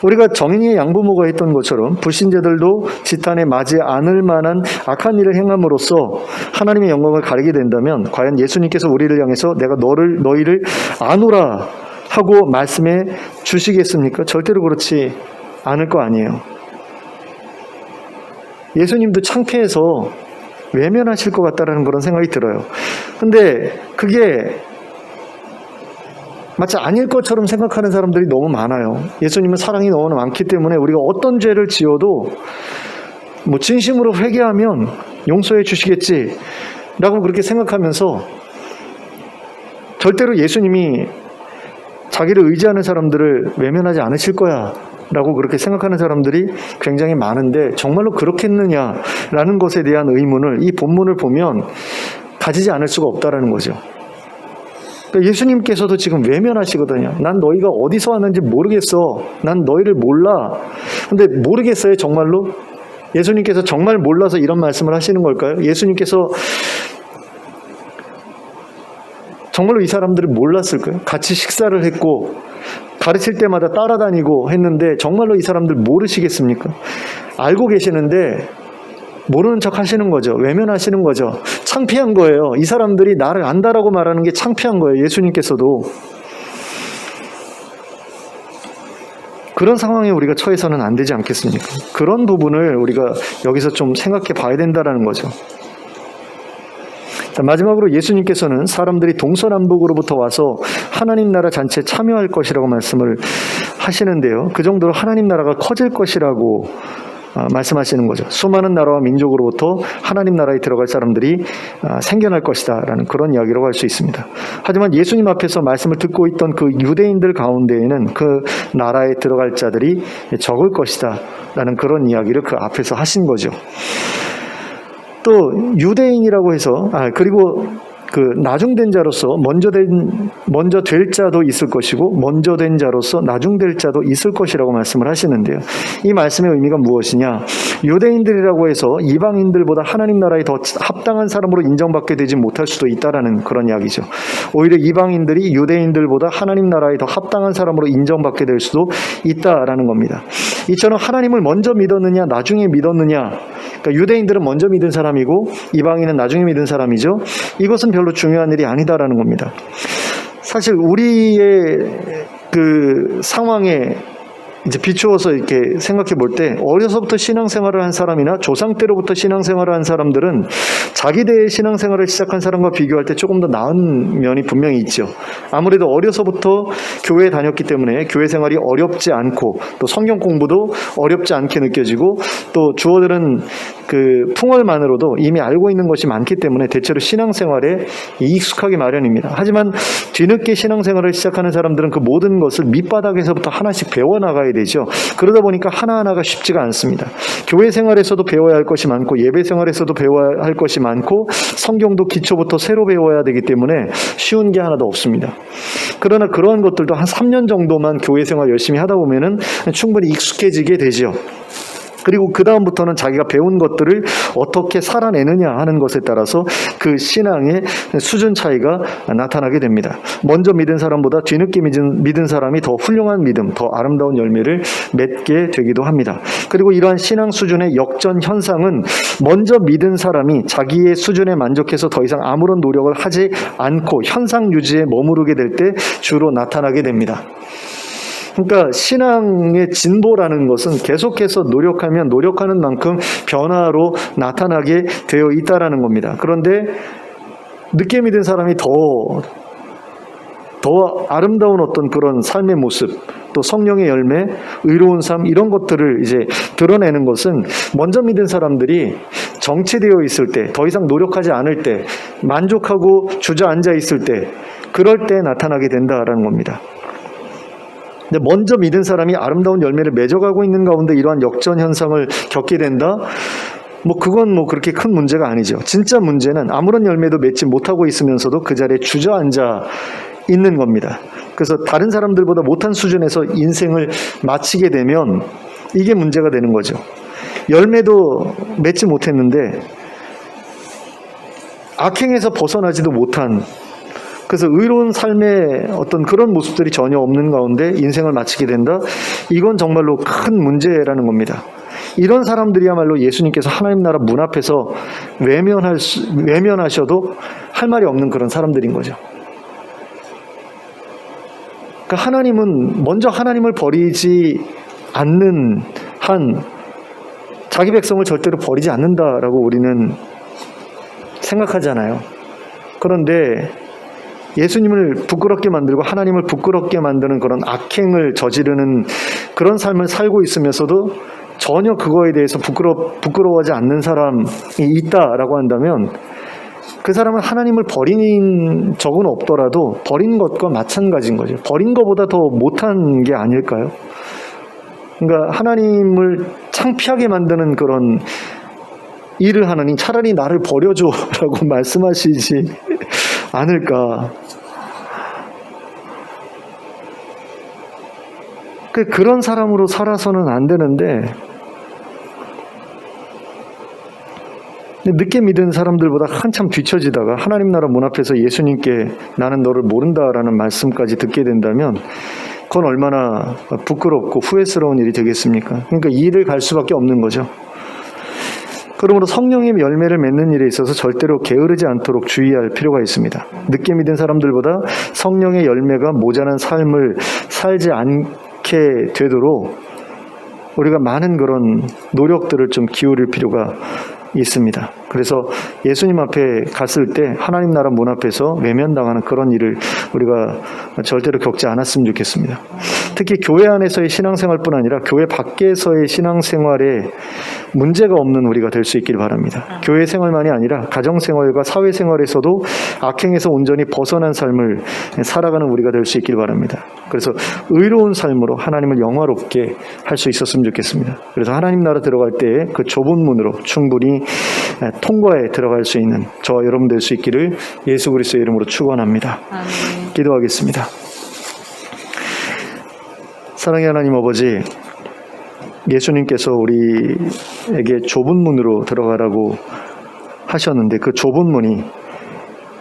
우리가 정의의 양부모가 했던 것처럼 불신자들도 지탄에 맞지 않을 만한 악한 일을 행함으로써 하나님의 영광을 가리게 된다면 과연 예수님께서 우리를 향해서 내가 너희를 아노라 하고 말씀해 주시겠습니까? 절대로 그렇지 않을 거 아니에요. 예수님도 창피해서 외면하실 것 같다라는 그런 생각이 들어요. 근데 그게 마치 아닐 것처럼 생각하는 사람들이 너무 많아요. 예수님은 사랑이 너무 많기 때문에 우리가 어떤 죄를 지어도 진심으로 회개하면 용서해 주시겠지 라고 그렇게 생각하면서 절대로 예수님이 자기를 의지하는 사람들을 외면하지 않으실 거야 라고 그렇게 생각하는 사람들이 굉장히 많은데 정말로 그렇겠느냐라는 것에 대한 의문을 이 본문을 보면 가지지 않을 수가 없다라는 거죠. 예수님께서도 지금 외면하시거든요. 난 너희가 어디서 왔는지 모르겠어. 난 너희를 몰라. 근데 모르겠어요, 정말로? 예수님께서 정말 몰라서 이런 말씀을 하시는 걸까요? 예수님께서 정말로 이 사람들을 몰랐을까요? 같이 식사를 했고 가르칠 때마다 따라다니고 했는데 정말로 이 사람들 모르시겠습니까? 알고 계시는데 모르는 척 하시는 거죠. 외면하시는 거죠. 창피한 거예요. 이 사람들이 나를 안다라고 말하는 게 창피한 거예요. 예수님께서도. 그런 상황에 우리가 처해서는 안 되지 않겠습니까? 그런 부분을 우리가 여기서 좀 생각해 봐야 된다는 거죠. 자, 마지막으로 예수님께서는 사람들이 동서남북으로부터 와서 하나님 나라 잔치에 참여할 것이라고 말씀을 하시는데요. 그 정도로 하나님 나라가 커질 것이라고 말씀하시는 거죠. 수많은 나라와 민족으로부터 하나님 나라에 들어갈 사람들이 생겨날 것이다 라는 그런 이야기라고 할 수 있습니다. 하지만 예수님 앞에서 말씀을 듣고 있던 그 유대인들 가운데에는 그 나라에 들어갈 자들이 적을 것이다 라는 그런 이야기를 그 앞에서 하신 거죠. 또 유대인이라고 해서 그리고 그 나중된 자로서 먼저 될 자도 있을 것이고 먼저 된 자로서 나중될 자도 있을 것이라고 말씀을 하시는데요. 이 말씀의 의미가 무엇이냐? 유대인들이라고 해서 이방인들보다 하나님 나라에 더 합당한 사람으로 인정받게 되지 못할 수도 있다라는 그런 이야기죠. 오히려 이방인들이 유대인들보다 하나님 나라에 더 합당한 사람으로 인정받게 될 수도 있다라는 겁니다. 이처럼 하나님을 먼저 믿었느냐 나중에 믿었느냐, 그러니까 유대인들은 먼저 믿은 사람이고 이방인은 나중에 믿은 사람이죠. 이것은 별로 중요한 일이 아니다라는 겁니다. 사실 우리의 그 상황에 이제 비추어서 이렇게 생각해 볼 때 어려서부터 신앙생활을 한 사람이나 조상 때로부터 신앙생활을 한 사람들은 자기들의 신앙생활을 시작한 사람과 비교할 때 조금 더 나은 면이 분명히 있죠. 아무래도 어려서부터 교회에 다녔기 때문에 교회 생활이 어렵지 않고 또 성경 공부도 어렵지 않게 느껴지고 또 주어들은 그 풍월만으로도 이미 알고 있는 것이 많기 때문에 대체로 신앙생활에 익숙하기 마련입니다. 하지만 뒤늦게 신앙생활을 시작하는 사람들은 그 모든 것을 밑바닥에서부터 하나씩 배워나가야 되죠. 그러다 보니까 하나하나가 쉽지가 않습니다. 교회 생활에서도 배워야 할 것이 많고 예배 생활에서도 배워야 할 것이 많고 성경도 기초부터 새로 배워야 되기 때문에 쉬운 게 하나도 없습니다. 그러나 그러한 것들도 한 3년 정도만 교회 생활 열심히 하다 보면은 충분히 익숙해지게 되죠. 그리고 그 다음부터는 자기가 배운 것들을 어떻게 살아내느냐 하는 것에 따라서 그 신앙의 수준 차이가 나타나게 됩니다. 먼저 믿은 사람보다 뒤늦게 믿은 사람이 더 훌륭한 믿음, 더 아름다운 열매를 맺게 되기도 합니다. 그리고 이러한 신앙 수준의 역전 현상은 먼저 믿은 사람이 자기의 수준에 만족해서 더 이상 아무런 노력을 하지 않고 현상 유지에 머무르게 될 때 주로 나타나게 됩니다. 그러니까 신앙의 진보라는 것은 계속해서 노력하면 노력하는 만큼 변화로 나타나게 되어 있다라는 겁니다. 그런데 늦게 믿은 사람이 더 아름다운 어떤 그런 삶의 모습, 또 성령의 열매, 의로운 삶 이런 것들을 이제 드러내는 것은 먼저 믿은 사람들이 정체되어 있을 때, 더 이상 노력하지 않을 때, 만족하고 주저앉아 있을 때, 그럴 때 나타나게 된다라는 겁니다. 근데 먼저 믿은 사람이 아름다운 열매를 맺어가고 있는 가운데 이러한 역전 현상을 겪게 된다? 그건 그렇게 큰 문제가 아니죠. 진짜 문제는 아무런 열매도 맺지 못하고 있으면서도 그 자리에 주저앉아 있는 겁니다. 그래서 다른 사람들보다 못한 수준에서 인생을 마치게 되면 이게 문제가 되는 거죠. 열매도 맺지 못했는데 악행에서 벗어나지도 못한 그래서 의로운 삶의 어떤 그런 모습들이 전혀 없는 가운데 인생을 마치게 된다. 이건 정말로 큰 문제라는 겁니다. 이런 사람들이야말로 예수님께서 하나님 나라 문 앞에서 외면하셔도 할 말이 없는 그런 사람들인 거죠. 그러니까 하나님은 먼저 하나님을 버리지 않는 한 자기 백성을 절대로 버리지 않는다라고 우리는 생각하잖아요. 그런데 예수님을 부끄럽게 만들고 하나님을 부끄럽게 만드는 그런 악행을 저지르는 그런 삶을 살고 있으면서도 전혀 그거에 대해서 부끄러워하지 않는 사람이 있다라고 한다면 그 사람은 하나님을 버린 적은 없더라도 버린 것과 마찬가지인 거죠. 버린 것보다 더 못한 게 아닐까요? 그러니까 하나님을 창피하게 만드는 그런 일을 하느니 차라리 나를 버려줘라고 말씀하시지 않을까. 그런 사람으로 살아서는 안 되는데 늦게 믿은 사람들보다 한참 뒤처지다가 하나님 나라 문 앞에서 예수님께 나는 너를 모른다라는 말씀까지 듣게 된다면 그건 얼마나 부끄럽고 후회스러운 일이 되겠습니까? 그러니까 이 일을 갈 수밖에 없는 거죠. 그러므로 성령의 열매를 맺는 일에 있어서 절대로 게으르지 않도록 주의할 필요가 있습니다. 늦게 믿은 사람들보다 성령의 열매가 모자란 삶을 살지 않게 되도록 우리가 많은 그런 노력들을 좀 기울일 필요가 있습니다. 그래서 예수님 앞에 갔을 때 하나님 나라 문 앞에서 외면당하는 그런 일을 우리가 절대로 겪지 않았으면 좋겠습니다. 특히 교회 안에서의 신앙생활뿐 아니라 교회 밖에서의 신앙생활에 문제가 없는 우리가 될 수 있길 바랍니다. 교회 생활만이 아니라 가정생활과 사회생활에서도 악행에서 온전히 벗어난 삶을 살아가는 우리가 될 수 있길 바랍니다. 그래서 의로운 삶으로 하나님을 영화롭게 할 수 있었으면 좋겠습니다. 그래서 하나님 나라 들어갈 때 그 좁은 문으로 충분히 통과에 들어갈 수 있는 저와 여러분 될 수 있기를 예수 그리스도의 이름으로 축원합니다. 기도하겠습니다. 사랑의 하나님 아버지, 예수님께서 우리에게 좁은 문으로 들어가라고 하셨는데 그 좁은 문이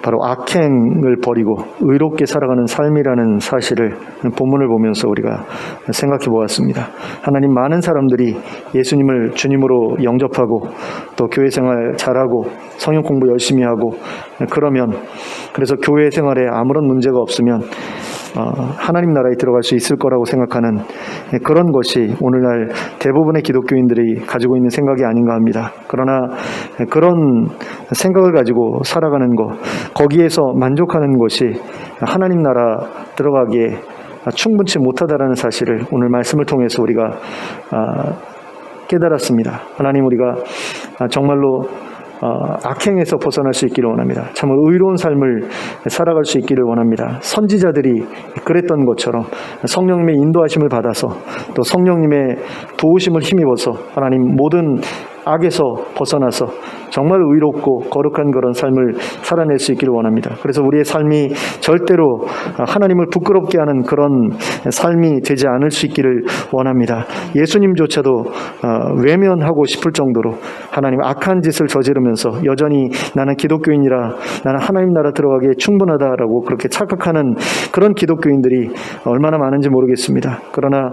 바로 악행을 버리고 의롭게 살아가는 삶이라는 사실을 본문을 보면서 우리가 생각해 보았습니다. 하나님, 많은 사람들이 예수님을 주님으로 영접하고 또 교회 생활 잘하고 성경 공부 열심히 하고 그래서 교회 생활에 아무런 문제가 없으면 하나님 나라에 들어갈 수 있을 거라고 생각하는 그런 것이 오늘날 대부분의 기독교인들이 가지고 있는 생각이 아닌가 합니다. 그러나 그런 생각을 가지고 살아가는 것, 거기에서 만족하는 것이 하나님 나라 들어가기에 충분치 못하다라는 사실을 오늘 말씀을 통해서 우리가 깨달았습니다. 하나님, 우리가 정말로 악행에서 벗어날 수 있기를 원합니다. 참으로 의로운 삶을 살아갈 수 있기를 원합니다. 선지자들이 그랬던 것처럼 성령님의 인도하심을 받아서 또 성령님의 도우심을 힘입어서 하나님 모든 악에서 벗어나서 정말 의롭고 거룩한 그런 삶을 살아낼 수 있기를 원합니다. 그래서 우리의 삶이 절대로 하나님을 부끄럽게 하는 그런 삶이 되지 않을 수 있기를 원합니다. 예수님조차도 외면하고 싶을 정도로 하나님 악한 짓을 저지르면서 여전히 나는 기독교인이라, 나는 하나님 나라 들어가기에 충분하다라고 그렇게 착각하는 그런 기독교인들이 얼마나 많은지 모르겠습니다. 그러나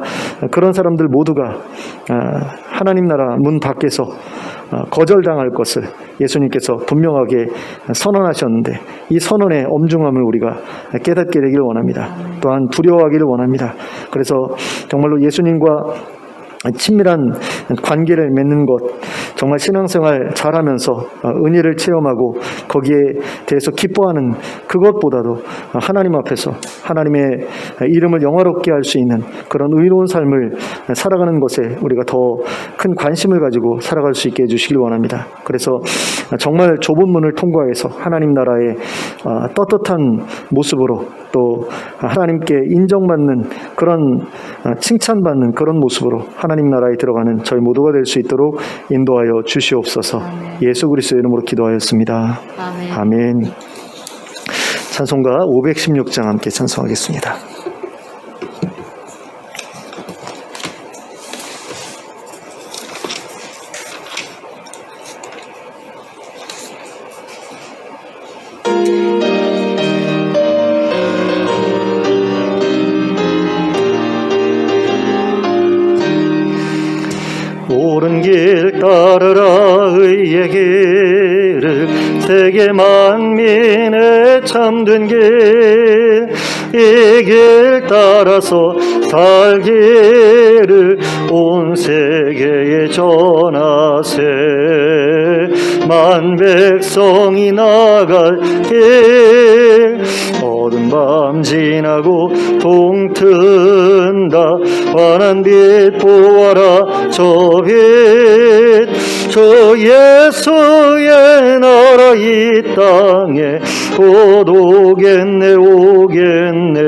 그런 사람들 모두가 하나님 나라 문 밖에서 거절당할 것을 예수님께서 분명하게 선언하셨는데 이 선언의 엄중함을 우리가 깨닫게 되기를 원합니다. 또한 두려워하기를 원합니다. 그래서 정말로 예수님과 친밀한 관계를 맺는 것, 정말 신앙생활 잘하면서 은혜를 체험하고 거기에 대해서 기뻐하는 그것보다도 하나님 앞에서 하나님의 이름을 영화롭게 할 수 있는 그런 의로운 삶을 살아가는 것에 우리가 더 큰 관심을 가지고 살아갈 수 있게 해주시길 원합니다. 그래서 정말 좁은 문을 통과해서 하나님 나라의 떳떳한 모습으로 또 하나님께 인정받는 그런 칭찬받는 그런 모습으로 하나님 나라에 들어가는 저희 모두가 될 수 있도록 인도하여 주시옵소서. 아멘. 예수 그리스도의 이름으로 기도하였습니다. 아멘. 아멘. 찬송가 516장 함께 찬송하겠습니다. 옳은 길 따르라 의의 길을 세계 만민의 참된 길 이 길 따라서 살기를 온 세계에 전하세 만 백성이 나갈 길 어두운 밤 지나고 동튼다 환한 빛 보아라 저 빛 저 예수의 나라 이 땅에 곧 오겠네 오겠네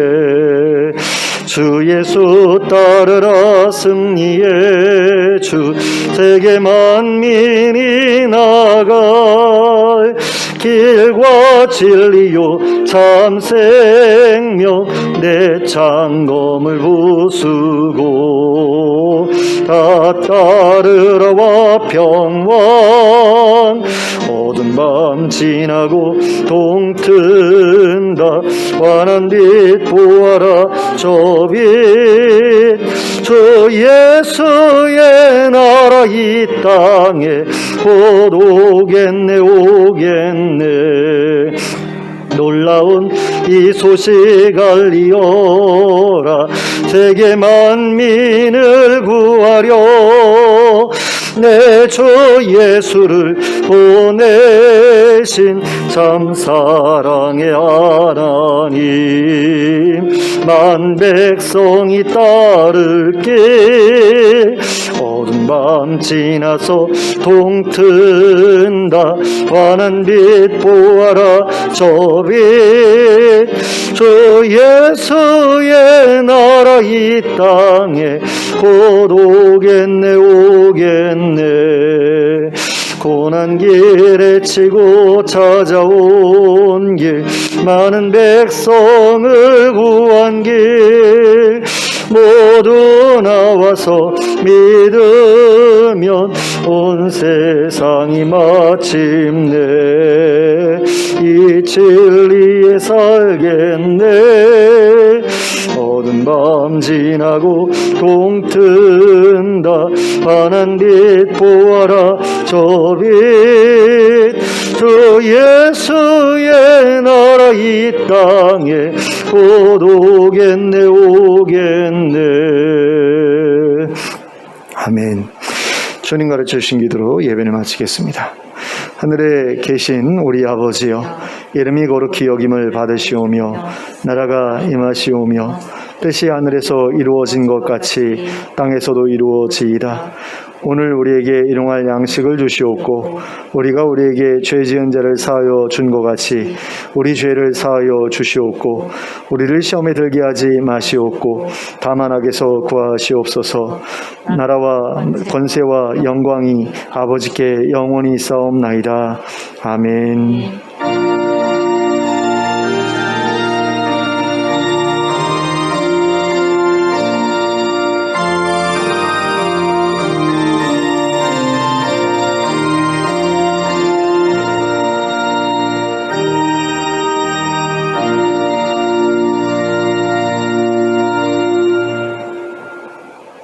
주 예수 따르라 승리의 주 세계 만민이 나갈 길과 진리요 참 생명 내 창검을 부수고 다 따르러와 평강 어두운 밤 지나고 동튼다 환한 빛 보아라 저 빛 저 예수의 나라 이 땅에 곧 오겠네 오겠네 놀라운 이 소식 알리어라 세계 만민을 구하려 내 주 예수를 보내신 참 사랑의 하나님 만 백성이 따를 길 어두운 밤 지나서 동튼다 환한 빛 보아라 저 빛 저 예수의 나라 이 땅에 곧 오겠네 오겠네 고난 길에 치고 찾아온 길 많은 백성을 구한 길 모두 나와서 믿으면 온 세상이 마침내 이 진리에 살겠네 어두운 밤 지나고 동튼다 환한 빛 보아라 저 빛 저 예수의 나라 이 땅에 곧 오겠네 오겠네 아멘. 주님 가르쳐 주신 기도로 예배를 마치겠습니다. 하늘에 계신 우리 아버지여 이름이 거룩히 여김을 받으시오며 나라가 임하시오며 뜻이 하늘에서 이루어진 것 같이 땅에서도 이루어지이다. 오늘 우리에게 일용할 양식을 주시옵고 우리가 우리에게 죄 지은 자를 사하여 준 것 같이 우리 죄를 사하여 주시옵고 우리를 시험에 들게 하지 마시옵고 다만 악에서 구하시옵소서. 나라와 권세와 영광이 아버지께 영원히 있사옵나이다. 아멘.